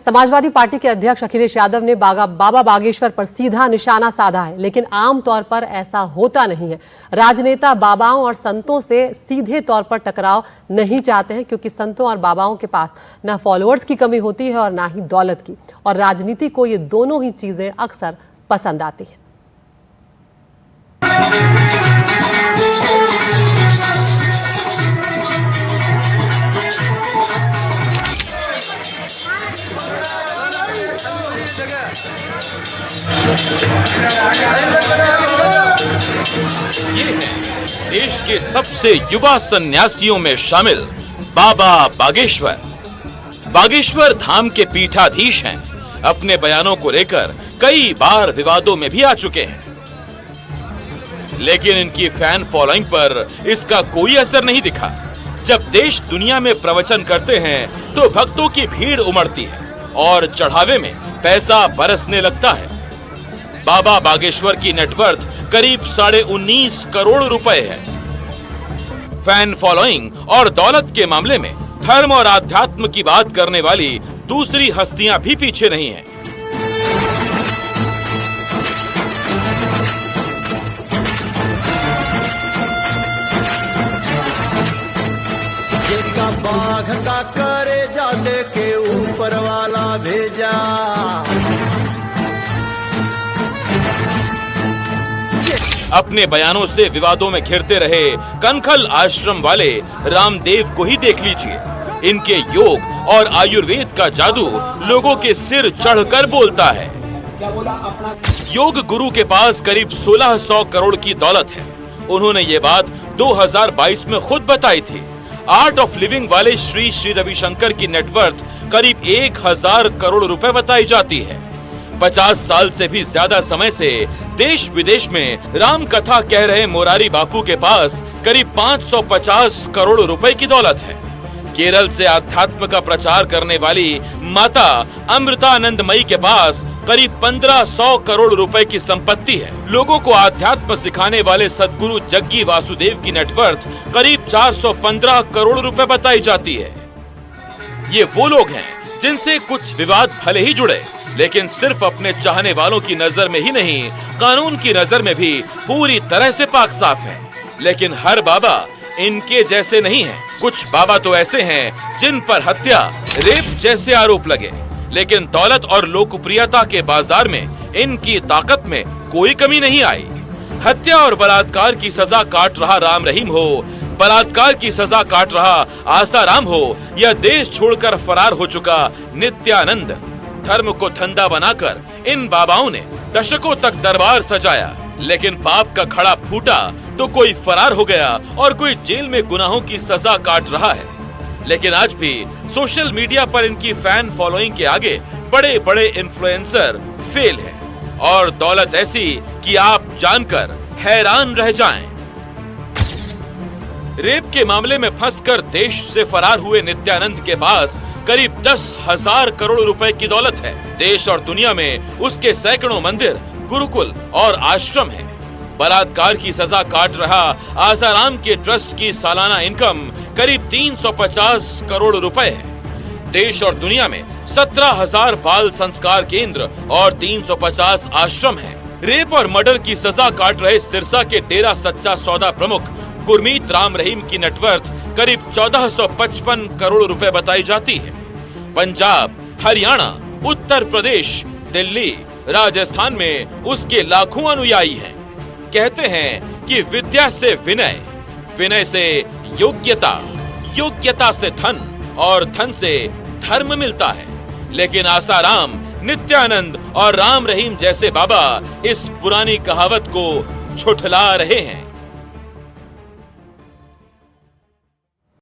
Samajwadi party के अध्यक्ष अखिलेश यादव ने बाबा बागेश्वर पर सीधा निशाना साधा है, लेकिन आमतौर पर ऐसा होता नहीं है। राजनेता बाबाओं और संतों से सीधे तौर पर टकराव नहीं चाहते हैं, क्योंकि संतों और बाबाओं के पास न फॉलोअर्स की कमी होती है और ना ही दौलत की, और राजनीति को ये दोनों ही चीजें अक्सर पसंद आती हैं। ये है देश के सबसे युवा सन्यासियों में शामिल बाबा बागेश्वर। बागेश्वर धाम के पीठाधीश हैं। अपने बयानों को लेकर कई बार विवादों में भी आ चुके हैं, लेकिन इनकी फैन फॉलोइंग पर इसका कोई असर नहीं दिखा। जब देश दुनिया में प्रवचन करते हैं तो भक्तों की भीड़ उमड़ती है और चढ़ावे में पैसा बरसने लगता है। बाबा बागेश्वर की नेटवर्थ करीब 19.5 करोड़ रुपए है। फैन फॉलोइंग और दौलत के मामले में धर्म और आध्यात्म की बात करने वाली दूसरी हस्तियां भी पीछे नहीं हैं। बाघ का करे जाते के ऊपर वाला भेजा। अपने बयानों से विवादों में घिरते रहे कनखल आश्रम वाले रामदेव को ही देख लीजिए। इनके योग और आयुर्वेद का जादू लोगों के सिर चढ़कर बोलता है। योग गुरु के पास करीब 1600 करोड़ की दौलत है। उन्होंने ये बात 2022 में खुद बताई थी। आर्ट ऑफ लिविंग वाले श्री श्री रविशंकर की नेटवर्थ करीब 1000 करोड़ रुपए बताई जाती है। 50 साल से भी ज्यादा समय से देश विदेश में राम कथा कह रहे मोरारी बापू के पास करीब 550 करोड़ रुपए की दौलत है। केरल से आध्यात्म का प्रचार करने वाली माता अमृतानंदमयी के पास करीब 1500 करोड़ रुपए की संपत्ति है। लोगों को आध्यात्म सिखाने वाले सद्गुरु जग्गी वासुदेव की नेटवर्थ करीब 415 करोड़ रुपए बताई जाती है। ये वो लोग हैं जिनसे कुछ विवाद भले ही जुड़े, लेकिन सिर्फ अपने चाहने वालों की नजर में ही नहीं, कानून की नजर में भी पूरी तरह से पाक साफ है। लेकिन हर बाबा इनके जैसे नहीं है। कुछ बाबा तो ऐसे हैं जिन पर हत्या, रेप जैसे आरोप लगे, लेकिन दौलत और लोकप्रियता के बाजार में इनकी ताकत में कोई कमी नहीं आई। हत्या और बलात्कार की सजा काट रहा राम रहीम हो, बलात्कार की सजा काट रहा आसाराम हो, या देश छोड़कर फरार हो चुका नित्यानंद, धर्म को धंधा बनाकर इन बाबाओं ने दशकों तक दरबार सजाया, लेकिन पाप का खड़ा फूटा तो कोई फरार हो गया और कोई जेल में गुनाहों की सजा काट रहा है। लेकिन आज भी सोशल मीडिया पर इनकी फैन फॉलोइंग के आगे बड़े बड़े इन्फ्लुएंसर फेल हैं, और दौलत ऐसी कि आप जानकर हैरान रह जाएं। रेप के मामले में फंसकर देश से फरार हुए नित्यानंद के पास करीब 10,000 करोड़ रुपए की दौलत है। देश और दुनिया में उसके सैकड़ों मंदिर, गुरुकुल और आश्रम हैं। बलात्कार की सजा काट रहा आसाराम के ट्रस्ट की सालाना इनकम करीब 350 करोड़ रुपए है। देश और दुनिया में 17,000 बाल संस्कार केंद्र और 350 आश्रम हैं। रेप और मर्डर की सजा काट रहे सिरसा के डेरा सच्चा सौदा प्रमुख गुरमीत राम रहीम की नेटवर्थ करीब 1455 करोड़ रुपए बताई जाती है। पंजाब, हरियाणा, उत्तर प्रदेश, दिल्ली, राजस्थान में उसके लाखों अनुयायी हैं। कहते हैं कि विद्या से विनय, विनय से योग्यता, योग्यता से धन और धन से धर्म मिलता है। लेकिन आसाराम, नित्यानंद और राम रहीम जैसे बाबा इस पुरानी कहावत को झुठला रहे हैं।